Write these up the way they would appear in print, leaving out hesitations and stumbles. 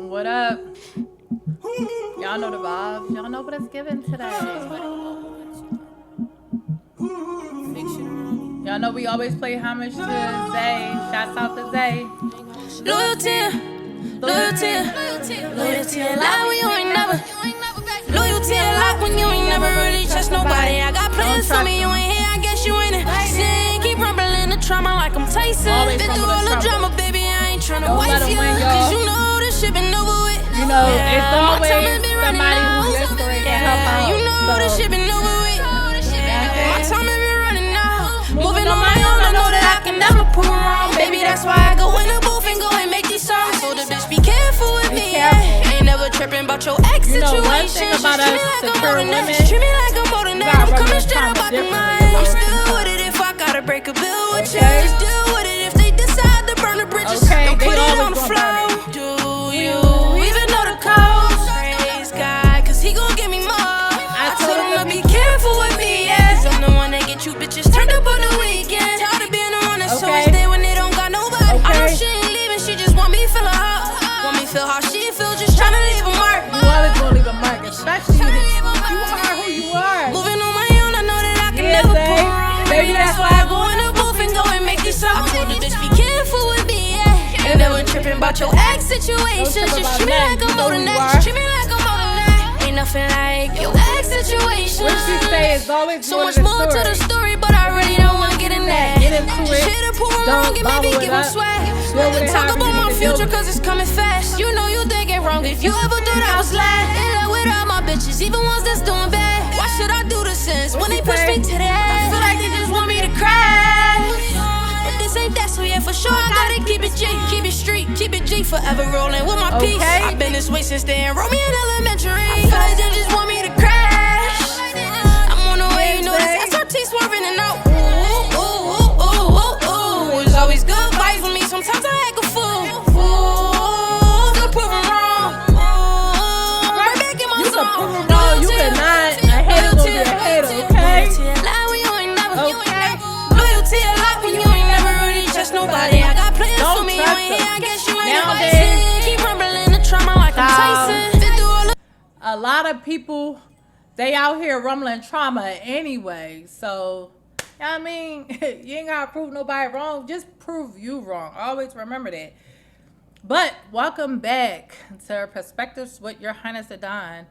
What up? Y'all know the vibes. Y'all know what it's giving today. Y'all know we always play homage to Zay. Shouts out to Zay. Loyalty, a lie when you ain't never. Loyalty a lie when you ain't never really trust nobody. I got plans for me, you ain't here, I guess you ain't it. Sin, keep rumbling the trauma like I'm Tyson. Been through all the drama, baby, I ain't tryna wife you. Cause you know this shit been over with. You know, it's always somebody who's whispering to help out. You know this shit been over with. My time has been running out. Moving on my own, I know that I can never prove wrong. Baby, that's why I go in the booth and go and make these songs. So the bitch be careful with me, yeah. Ain't never tripping about your ex situation. One thing about us secure women, treat me like I'm more than that. I'm coming straight up out the mind. I'm still with it if I gotta break a bill with you. Still with it if they decide to burn the bridges. Don't put it on the floor. Do you even know the code? Praise God, cause he gon' give me more. I told him to be careful with me, yeah. Cause I'm the one that get you bitches turned up on the weekend. Tired of being the one that's always there when they don't got nobody. I know she ain't leaving, she just want me feel her out. Want me feel how she feel, just tryna leave a mark. You always gonna leave a mark, especially if you are who you are. Moving on my own, I know that I can never pull wrong. Baby, that's why I go in the booth and go and make these songs. I told the bitch be careful with me, yeah. Ain't never tripping about your ex situations. Just treat me like I'm more than that. Just treat me like I'm more than that. Ain't nothing like your ex situation. What she say is always so much more to the story, but I really don't wanna get in that. Get into it. Shit to pull wrong and maybe give him swag. Talk about my future cause it's coming fast. You know you think it wrong if you ever thought I was last. In love with all my bitches, even ones that's doing bad. Why should I do this since when they push me to that? I feel like they just want me to crash. But this ain't that, so yeah, for sure I gotta keep it G, keep it street, keep it G, forever rolling with my peace. I've been this way since they enrolled me in elementary. I feel like they just want me to crash. I'm on the way, you know this SRT swerving and out. Ooh, ooh, ooh, ooh, ooh, ooh. It's always good vibes with me, sometimes I act a fool. Ooh, still proving wrong. Ooh, right back in my zone. You cannot, a hater will be a hater, okay? Loyalty a lie when you ain't never. Loyalty a lie when you ain't never really trust nobody. I got plans for me, you ain't here, I guess you ain't nowadays. Keep rumbling the trauma like I'm Tyson. Been through all the a lot of people, they out here rumbling trauma anyway. So, you know what I mean? You ain't got to prove nobody wrong. Just prove you wrong. Always remember that. But welcome back to Perspectives with Your Highness Da Don.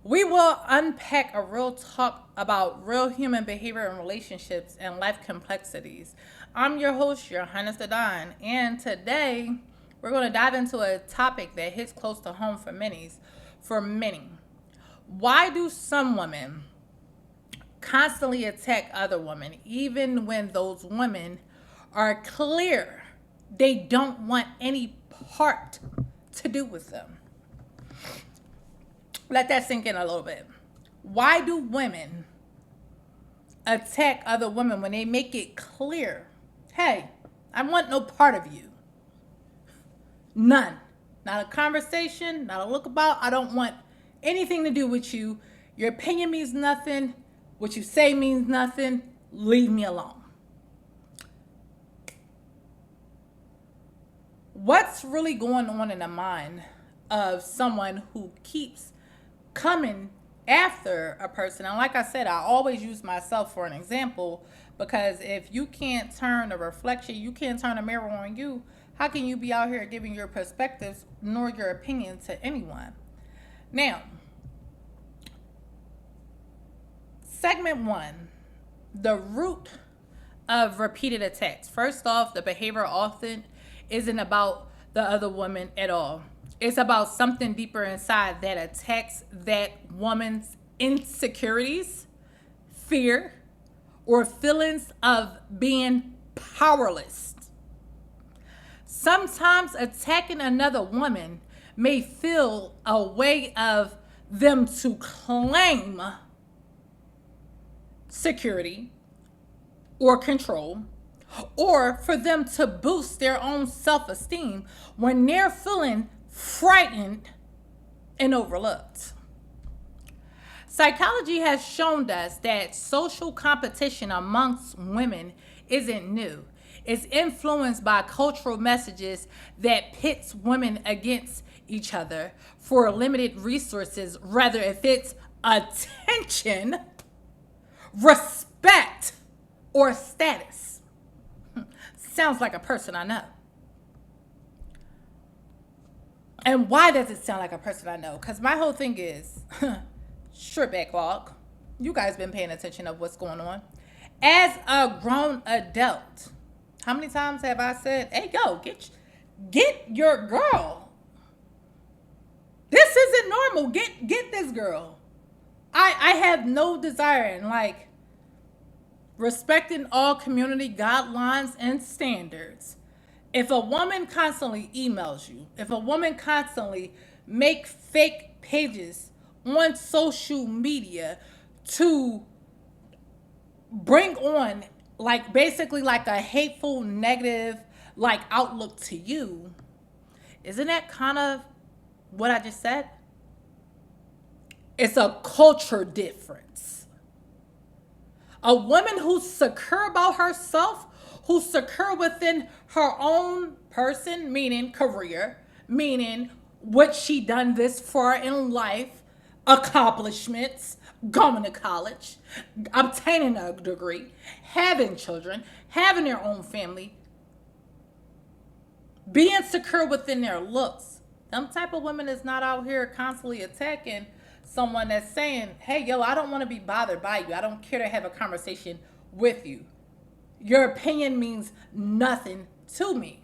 We will unpack a real talk about real human behavior and relationships and life complexities. I'm your host, Your Highness Da Don, and today we're going to dive into a topic that hits close to home for many. Why do some women constantly attack other women, even when those women are clear they don't want any part to do with them? Let that sink in a little bit. Why do women attack other women when they make it clear, hey, I want no part of you? None. Not a conversation, not a look about. I don't want anything to do with you. Your opinion means nothing. What you say means nothing. Leave me alone. What's really going on in the mind of someone who keeps coming after a person? And like I said, I always use myself for an example, because if you can't turn a reflection, you can't turn a mirror on you, how can you be out here giving your perspectives nor your opinion to anyone? Now, segment 1, the root of repeated attacks. First off, the behavior often isn't about the other woman at all. It's about something deeper inside that attacks that woman's insecurities, fear, or feelings of being powerless. Sometimes attacking another woman may feel a way of them to claim security or control, or for them to boost their own self-esteem when they're feeling frightened and overlooked. Psychology has shown us that social competition amongst women isn't new. is influenced by cultural messages that pits women against each other for limited resources, whether if it's attention, respect, or status. Sounds like a person I know. And why does it sound like a person I know? Because my whole thing is, sure, backlog. You guys been paying attention of what's going on. As a grown adult, how many times have I said, hey, yo, get your girl. This isn't normal. Get this girl. I have no desire in like respecting all community guidelines and standards. If a woman constantly emails you, if a woman constantly make fake pages on social media to bring on like basically like a hateful, negative like outlook to you, isn't that kind of what I just said? It's a culture difference. A woman who's secure about herself, who's secure within her own person, meaning career, meaning what she done this for in life, accomplishments, going to college, obtaining a degree, having children, having their own family, being secure within their looks. Them type of women is not out here constantly attacking someone that's saying, hey, yo, I don't want to be bothered by you. I don't care to have a conversation with you. Your opinion means nothing to me.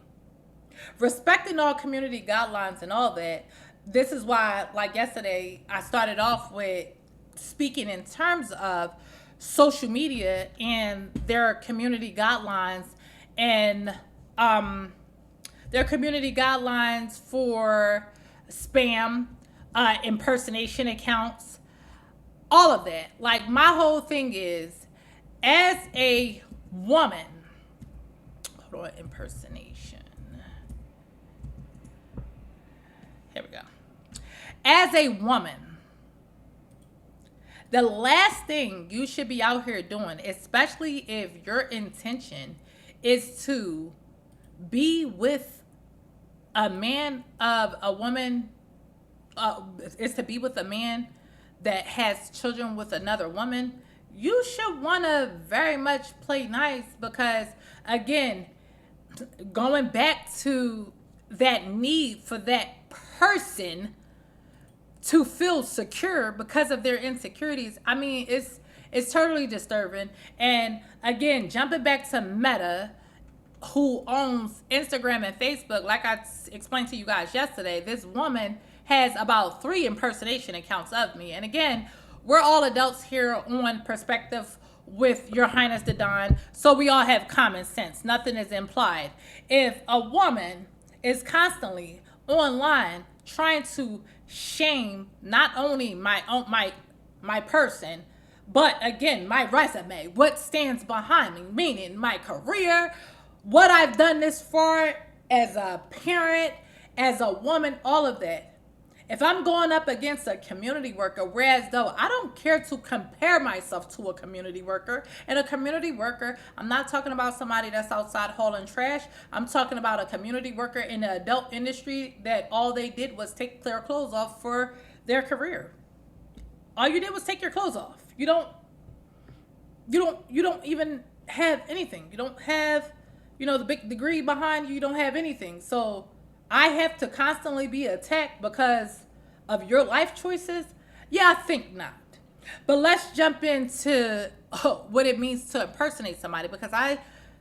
Respecting all community guidelines and all that, this is why, like yesterday, I started off with speaking in terms of social media and their community guidelines and their community guidelines for spam, impersonation accounts, all of that. Like my whole thing is, as a woman, hold on, impersonation. Here we go. As a woman, the last thing you should be out here doing, especially if your intention is to be with a man of a woman, is to be with a man that has children with another woman, you should want to very much play nice because, again, going back to that need for that person to feel secure because of their insecurities, I mean, it's totally disturbing. And again, jumping back to Meta, who owns Instagram and Facebook, like I explained to you guys yesterday, this woman has about 3 impersonation accounts of me. And again, we're all adults here on Perspective with Your Highness Da Don, so we all have common sense. Nothing is implied. If a woman is constantly online trying to shame not only my person, but again, my resume, what stands behind me, meaning my career, what I've done this for as a parent, as a woman, all of that. If I'm going up against a community worker, whereas though I don't care to compare myself to a community worker, and a community worker, I'm not talking about somebody that's outside hauling trash. I'm talking about a community worker in the adult industry that all they did was take their clothes off for their career. All you did was take your clothes off. You don't even have anything. You don't have, the big degree behind you. You don't have anything. So I have to constantly be attacked because of your life choices? Yeah, I think not. But let's jump into what it means to impersonate somebody, because I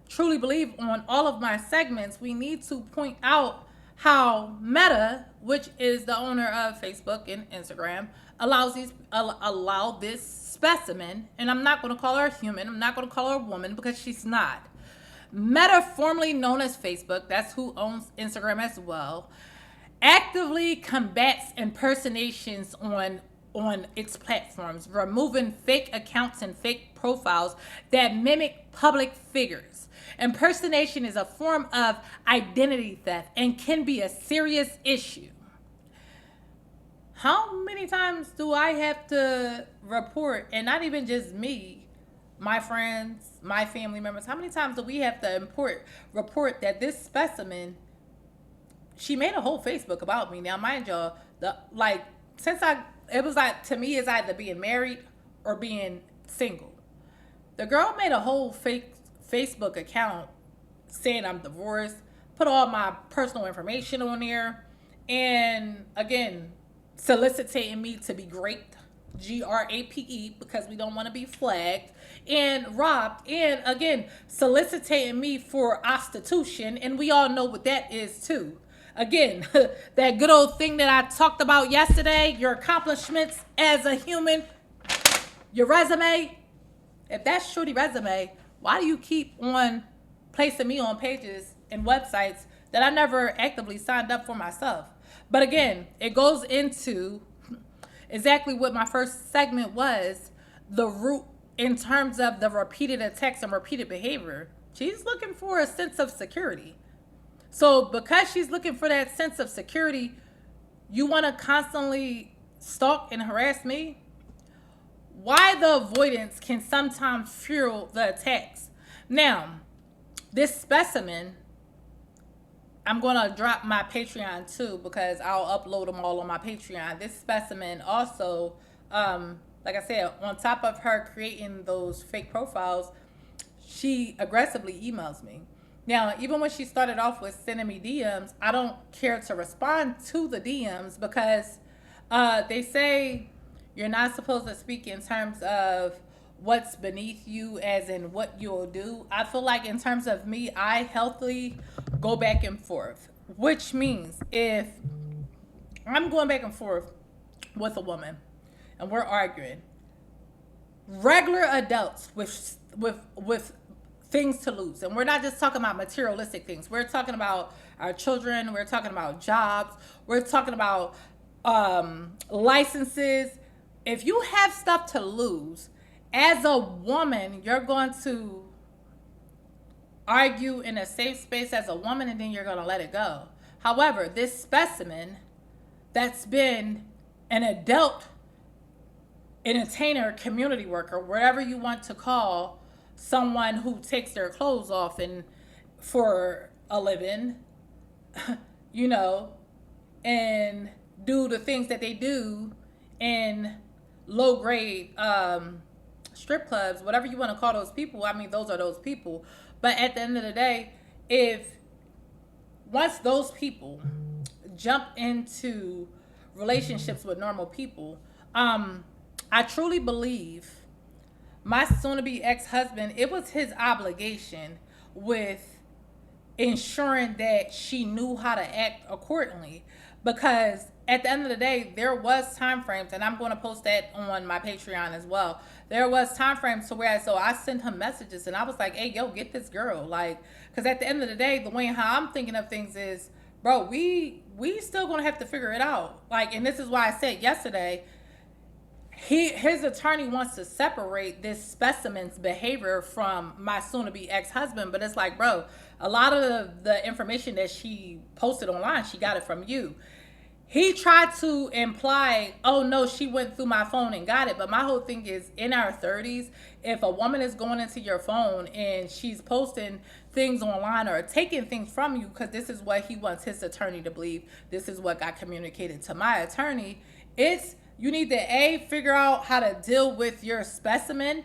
truly believe on all of my segments, we need to point out how Meta, which is the owner of Facebook and Instagram, allow this specimen, and I'm not going to call her a human, I'm not going to call her a woman because she's not. Meta, formerly known as Facebook, that's who owns Instagram as well, actively combats impersonations on its platforms, removing fake accounts and fake profiles that mimic public figures. Impersonation is a form of identity theft and can be a serious issue. How many times do I have to report, and not even just me, my friends, my family members, how many times do we have to report that this specimen, she made a whole Facebook about me. Now, mind y'all, it was like, to me, it's either being married or being single. The girl made a whole fake Facebook account saying I'm divorced, put all my personal information on there, and again, soliciting me to be raped, GRAPE, because we don't want to be flagged, and robbed, and again, soliciting me for prostitution, and we all know what that is too. Again, that good old thing that I talked about yesterday, your accomplishments as a human, your resume. If that's shorty resume, why do you keep on placing me on pages and websites that I never actively signed up for myself? But again, it goes into exactly what my first segment was, the root in terms of the repeated attacks and repeated behavior. She's looking for a sense of security. So because she's looking for that sense of security, you want to constantly stalk and harass me? Why the avoidance can sometimes fuel the attacks. Now, this specimen, I'm going to drop my Patreon too, because I'll upload them all on my Patreon. This specimen also, like I said, on top of her creating those fake profiles, she aggressively emails me. Now, even when she started off with sending me DMs, I don't care to respond to the DMs because they say you're not supposed to speak in terms of what's beneath you, as in what you'll do. I feel like in terms of me, I healthily go back and forth, which means if I'm going back and forth with a woman and we're arguing, regular adults with things to lose, and we're not just talking about materialistic things, we're talking about our children, we're talking about jobs, we're talking about licenses. If you have stuff to lose, as a woman, you're going to argue in a safe space as a woman, and then you're going to let it go. However, this specimen that's been an adult entertainer, community worker, whatever you want to call someone who takes their clothes off and for a living, you know, and do the things that they do in low grade strip clubs, whatever you want to call those people. I mean, those are those people. But at the end of the day, once those people jump into relationships with normal people, I truly believe my soon-to-be ex-husband, it was his obligation with ensuring that she knew how to act accordingly. Because at the end of the day, there was time frames, and I'm going to post that on my Patreon as well. There was time frames to where I sent him messages, and I was like, hey, yo, get this girl. Like, because at the end of the day, the way how I'm thinking of things is, bro, we still going to have to figure it out. Like, and this is why I said yesterday, his attorney wants to separate this specimen's behavior from my soon-to-be ex-husband, but it's like, bro, a lot of the information that she posted online, she got it from you. He tried to imply, oh no, she went through my phone and got it. But my whole thing is, in our 30s, if a woman is going into your phone and she's posting things online or taking things from you, because this is what he wants his attorney to believe, this is what got communicated to my attorney, you need to figure out how to deal with your specimen,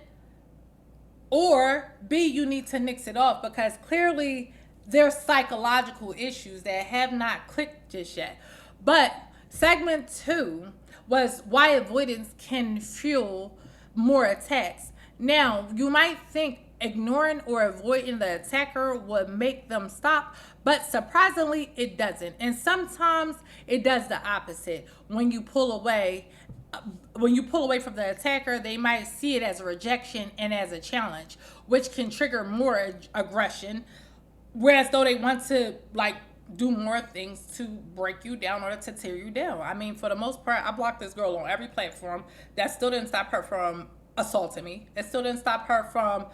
or B, you need to nix it off, because clearly there's psychological issues that have not clicked just yet. But segment 2 was why avoidance can fuel more attacks. Now, you might think ignoring or avoiding the attacker would make them stop, but surprisingly, it doesn't. And sometimes it does the opposite. When you pull away from the attacker, they might see it as a rejection and as a challenge, which can trigger more aggression, whereas though they want to do more things to break you down or to tear you down. I mean, for the most part, I blocked this girl on every platform. That still didn't stop her from assaulting me. It still didn't stop her from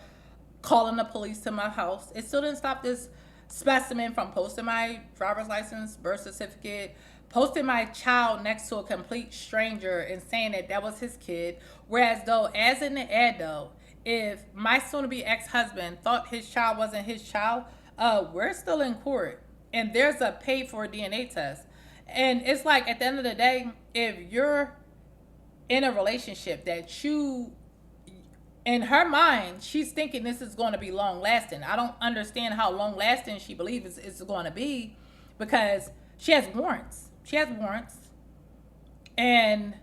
calling the police to my house. It still didn't stop this specimen from posting my driver's license, birth certificate, posting my child next to a complete stranger and saying that was his kid. Whereas though, as in the ad though, if my soon-to-be ex-husband thought his child wasn't his child, we're still in court, and there's a pay for a DNA test. And it's like at the end of the day, if you're in a relationship that you, in her mind, she's thinking this is going to be long lasting. I don't understand how long lasting she believes it's going to be, because she has warrants. She has warrants. And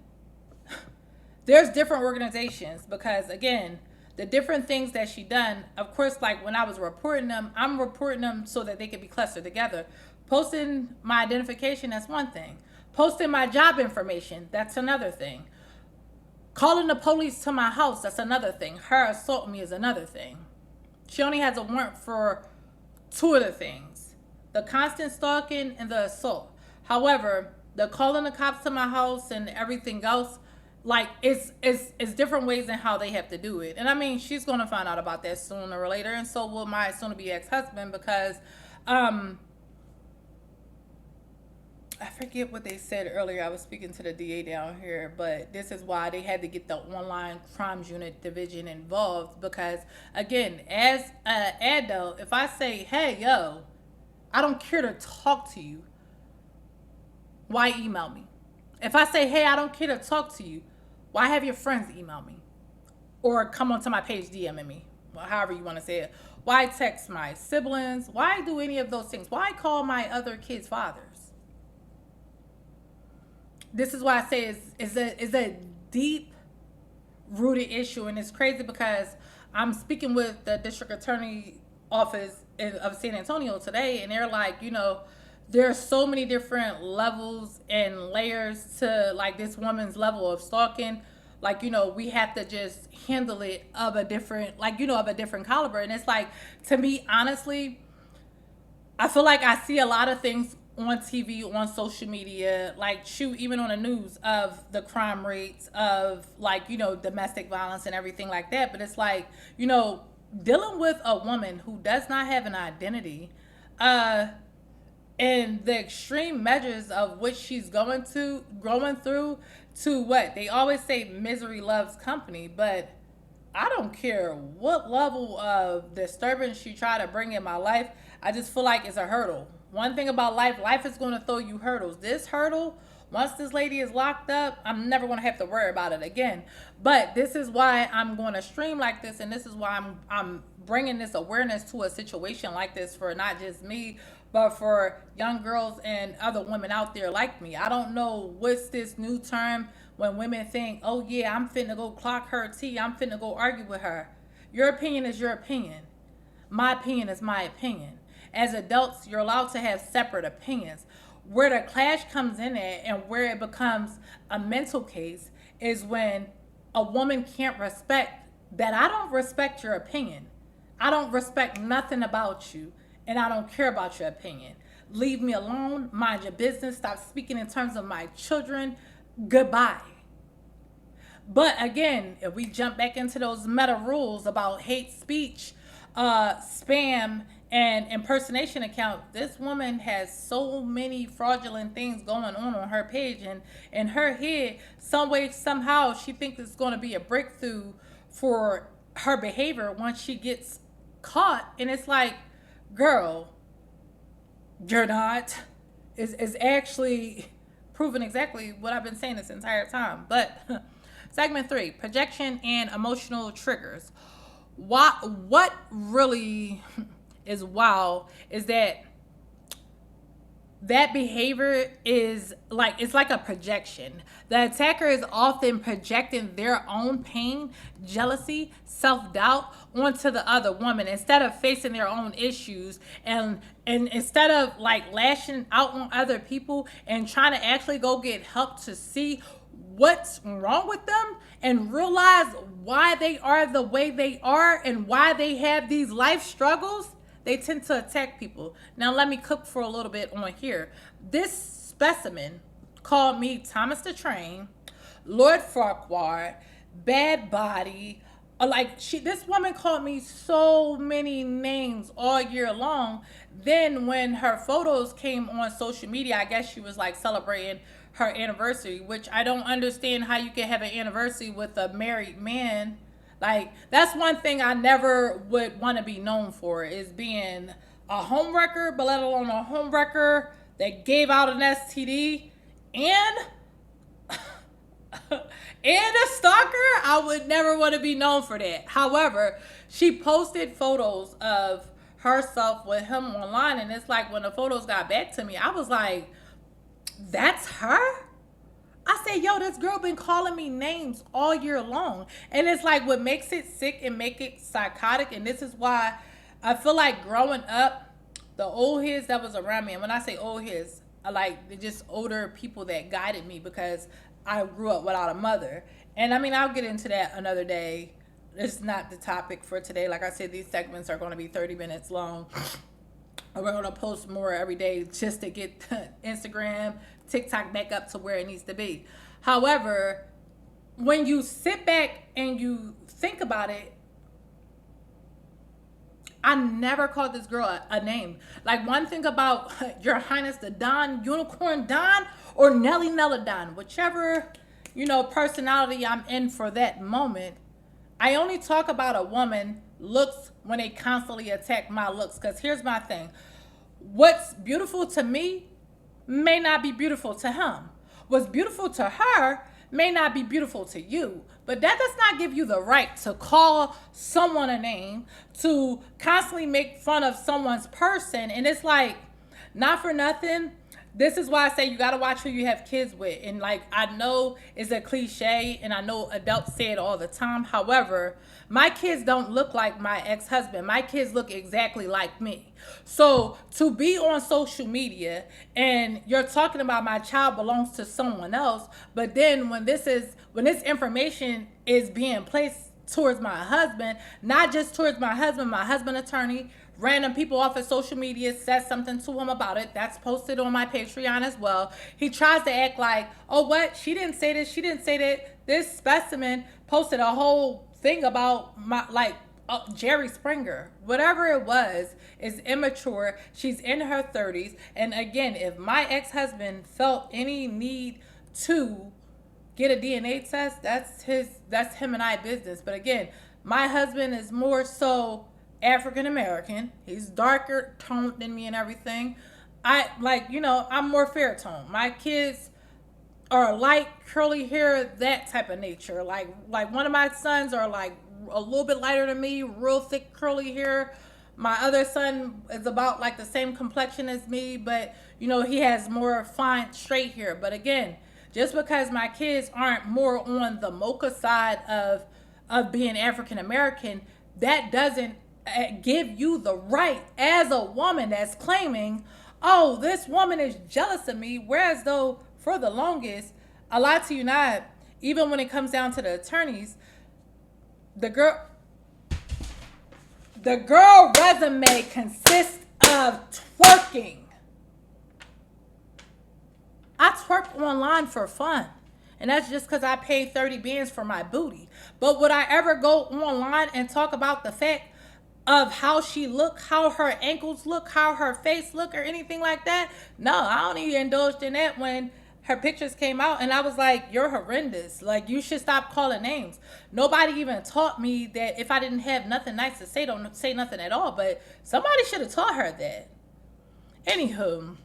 there's different organizations, because again, the different things that she done, of course, like when I was reporting them, I'm reporting them so that they could be clustered together. Posting my identification, that's one thing. Posting my job information, that's another thing. Calling the police to my house, that's another thing. Her assaulting me is another thing. She only has a warrant for two of the things: the constant stalking and the assault. However, the calling the cops to my house and everything else, like it's different ways in how they have to do it. And I mean, she's gonna find out about that sooner or later, and so will my soon-to-be ex-husband, because I forget what they said earlier. I was speaking to the DA down here, but this is why they had to get the online crimes unit division involved. Because again, as an adult, if I say, hey, yo, I don't care to talk to you, why email me? If I say, hey, I don't care to talk to you, why have your friends email me? Or come onto my page DMing me? Well, however you want to say it. Why text my siblings? Why do any of those things? Why call my other kids' fathers? This is why I say it's a deep rooted issue, and it's crazy because I'm speaking with the district attorney office of San Antonio today, and they're like, there's so many different levels and layers to like this woman's level of stalking. Like, we have to just handle it of a different, of a different caliber. And it's like, to me, honestly, I feel like I see a lot of things on TV, on social media, like even on the news, of the crime rates of domestic violence and everything like that. But it's like, dealing with a woman who does not have an identity, and the extreme measures of which she's going through to what they always say, misery loves company. But I don't care what level of disturbance she try to bring in my life. I just feel like it's a hurdle. One thing about life is going to throw you hurdles. This hurdle, once this lady is locked up, I'm never going to have to worry about it again. But this is why I'm going to stream like this, and this is why I'm bringing this awareness to a situation like this, for not just me, but for young girls and other women out there like me. I don't know what's this new term when women think, oh yeah, I'm finna go clock her tea, I'm finna go argue with her. Your opinion is your opinion. My opinion is my opinion. As adults, you're allowed to have separate opinions. Where the clash comes in at, and where it becomes a mental case, is when a woman can't respect that. I don't respect your opinion. I don't respect nothing about you, and I don't care about your opinion. Leave me alone. Mind your business. Stop speaking in terms of my children. Goodbye. But again, if we jump back into those meta rules about hate speech, spam, and impersonation account, this woman has so many fraudulent things going on her page, and in her head, some way, somehow, she thinks it's going to be a breakthrough for her behavior once she gets caught. And it's like, girl, you're not. Is actually proving exactly what I've been saying this entire time. But segment 3, projection and emotional triggers. What really is wow is that behavior is like, it's like a projection. The attacker is often projecting their own pain, jealousy, self-doubt onto the other woman, instead of facing their own issues, and instead of like lashing out on other people and trying to actually go get help to see what's wrong with them and realize why they are the way they are and why they have these life struggles. They tend to attack people. Now, let me cook for a little bit on here. This specimen called me Thomas the Train, Lord Farquhar, Bad Body. This woman called me so many names all year long. Then when her photos came on social media, I guess she was like celebrating her anniversary, which I don't understand how you can have an anniversary with a married man. Like, that's one thing I never would want to be known for, is being a homewrecker, but let alone a homewrecker that gave out an STD and and a stalker. I would never want to be known for that. However, she posted photos of herself with him online, and it's like when the photos got back to me, I was like, that's her? I said, yo, this girl been calling me names all year long. And it's like what makes it sick and make it psychotic, and this is why I feel like growing up, the old heads that was around me, and when I say old heads, I like they're just older people that guided me, because I grew up without a mother. And I mean, I'll get into that another day. It's not the topic for today. Like I said, these segments are going to be 30 minutes long. We're going to post more every day just to get Instagram, TikTok back up to where it needs to be. However, when you sit back and you think about it, I never called this girl a name. Like, one thing about Your Highness Da Don, Unicorn Don, or Nelly Nella Don, whichever, personality I'm in for that moment, I only talk about a woman looks when they constantly attack my looks. Because here's my thing. What's beautiful to me may not be beautiful to him. What's beautiful to her may not be beautiful to you. But that does not give you the right to call someone a name, to constantly make fun of someone's person. And it's like, not for nothing, this is why I say you got to watch who you have kids with. And like, I know it's a cliche, and I know adults say it all the time. However, my kids don't look like my ex-husband. My kids look exactly like me. So to be on social media and you're talking about my child belongs to someone else, but then when this information is being placed towards my husband, not just towards my husband attorney, random people off of social media says something to him about it. That's posted on my Patreon as well. He tries to act like, oh, what? She didn't say this. She didn't say that. This specimen posted a whole thing about Jerry Springer. Whatever it was is immature. She's in her 30s. And again, if my ex-husband felt any need to get a DNA test, that's him and I business. But again, my husband is more so African American. He's darker toned than me and everything. I'm more fair tone. My kids are light, curly hair, that type of nature. Like one of my sons are like a little bit lighter than me, real thick curly hair. My other son is about like the same complexion as me, but he has more fine straight hair. But again, just because my kids aren't more on the mocha side of being African American, that doesn't give you the right as a woman that's claiming, oh, this woman is jealous of me. Whereas though for the longest, I lie to you not, even when it comes down to the attorneys, the girl resume consists of twerking. I twerk online for fun. And that's just because I paid 30 bands for my booty. But would I ever go online and talk about the fact of how she look, how her ankles look, how her face look, or anything like that? No, I only indulged in that when her pictures came out, and I was like, you're horrendous. Like, you should stop calling names. Nobody even taught me that if I didn't have nothing nice to say, don't say nothing at all. But somebody should have taught her that. Anywho,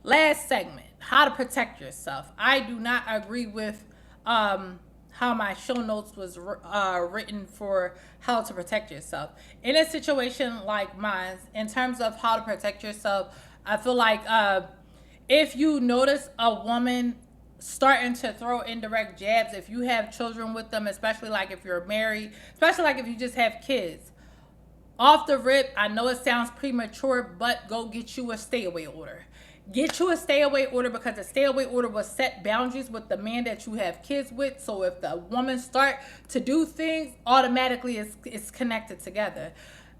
last segment, how to protect yourself. I do not agree with how my show notes was written for how to protect yourself. In a situation like mine, in terms of how to protect yourself, I feel like if you notice a woman starting to throw indirect jabs, if you have children with them, especially like if you're married, especially like if you just have kids, off the rip, I know it sounds premature, but go get you a stay-away order. Get you a stay-away order, because the stay-away order will set boundaries with the man that you have kids with. So if the woman start to do things, automatically it's connected together.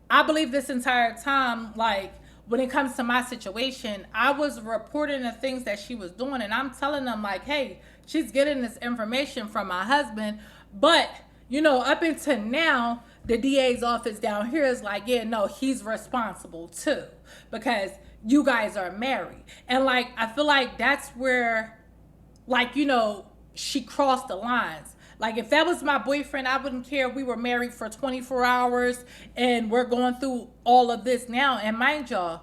I believe this entire time, like, when it comes to my situation, I was reporting the things that she was doing, and I'm telling them like, hey, she's getting this information from my husband, but up until now, the DA's office down here is like, yeah, no, he's responsible too, because you guys are married. And like, I feel like that's where, like, she crossed the lines. Like if that was my boyfriend, I wouldn't care. We were married for 24 hours and we're going through all of this now. And mind y'all,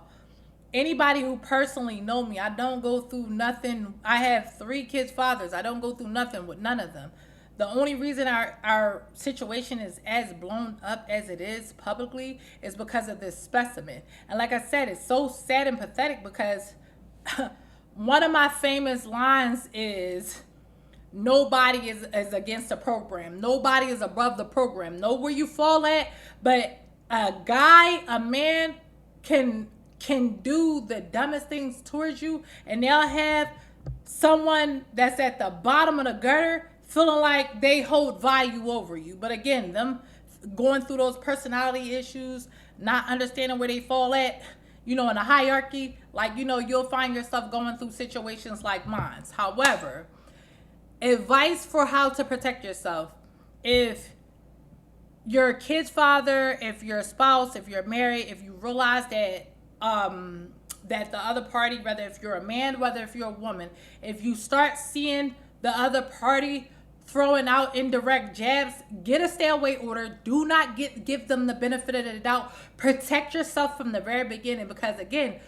anybody who personally know me, I don't go through nothing. I have 3 kids' fathers. I don't go through nothing with none of them. The only reason our situation is as blown up as it is publicly is because of this specimen. And like I said, it's so sad and pathetic because one of my famous lines is, nobody is against the program. Nobody is above the program. Know where you fall at, but a man can do the dumbest things towards you, and they'll have someone that's at the bottom of the gutter feeling like they hold value over you. But again, them going through those personality issues, not understanding where they fall at, in a hierarchy, like, you'll find yourself going through situations like mine. However, advice for how to protect yourself. If you're a kid's father, if you're a spouse, if you're married, if you realize that that the other party, whether if you're a man, whether if you're a woman, if you start seeing the other party throwing out indirect jabs, get a stay away order. Do not give them the benefit of the doubt. Protect yourself from the very beginning, because again,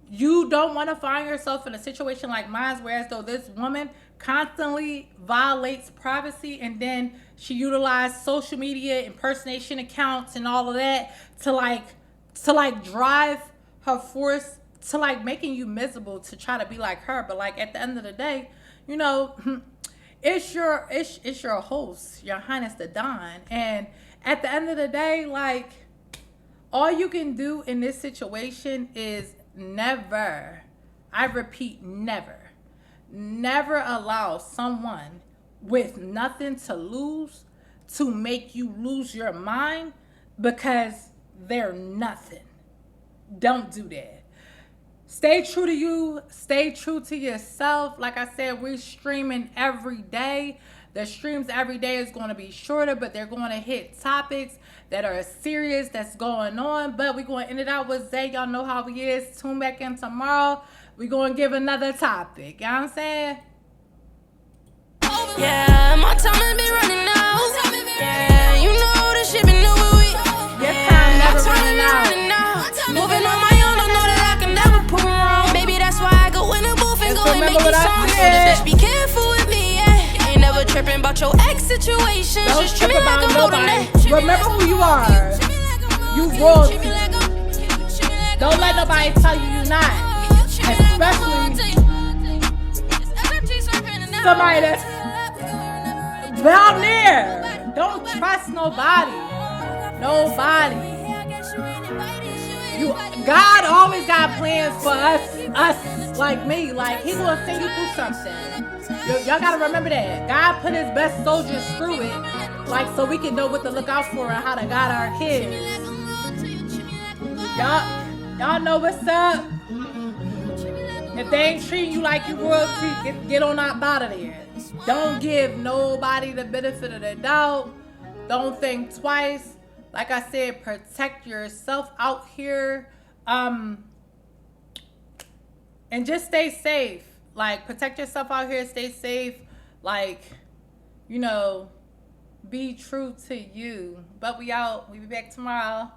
you don't want to find yourself in a situation like mine, where as though this woman constantly violates privacy, and then she utilized social media impersonation accounts and all of that to drive her force to making you miserable to try to be like her. But at the end of the day, it's your host, Your Highness Da Don, and at the end of the day, all you can do in this situation is never, I repeat, never allow someone with nothing to lose to make you lose your mind because they're nothing. Don't do that. Stay true to you. Stay true to yourself. Like I said, we're streaming every day. The streams every day is going to be shorter, but they're going to hit topics that are serious that's going on. But we're going to end it out with Zay. Y'all know how he is. Tune back in tomorrow. We're going to give another topic. You know what I'm saying? Yeah, my time has been running out. Yeah, you know this shit been new with Your time never running out. Moving on my own, I know that I can never prove wrong. Maybe that's why I go in the booth and go and make these songs. So the bitch be careful with me, yeah. Ain't never tripping about your ex situation. Don't trip about nobody. Remember who you are. You royalty. Don't let nobody tell you you're not. Especially somebody that's down there. Don't trust nobody. God always got plans for us like me. He gonna send you through something. Y'all gotta remember that. God put his best soldiers through it, so we can know what to look out for and how to guide our kids. Y'all know what's up. If they ain't treating you like you royalty, get on out of there. Don't give nobody the benefit of the doubt. Don't think twice. Like I said, protect yourself out here. And just stay safe. Protect yourself out here. Stay safe. Be true to you. But we out. We be back tomorrow.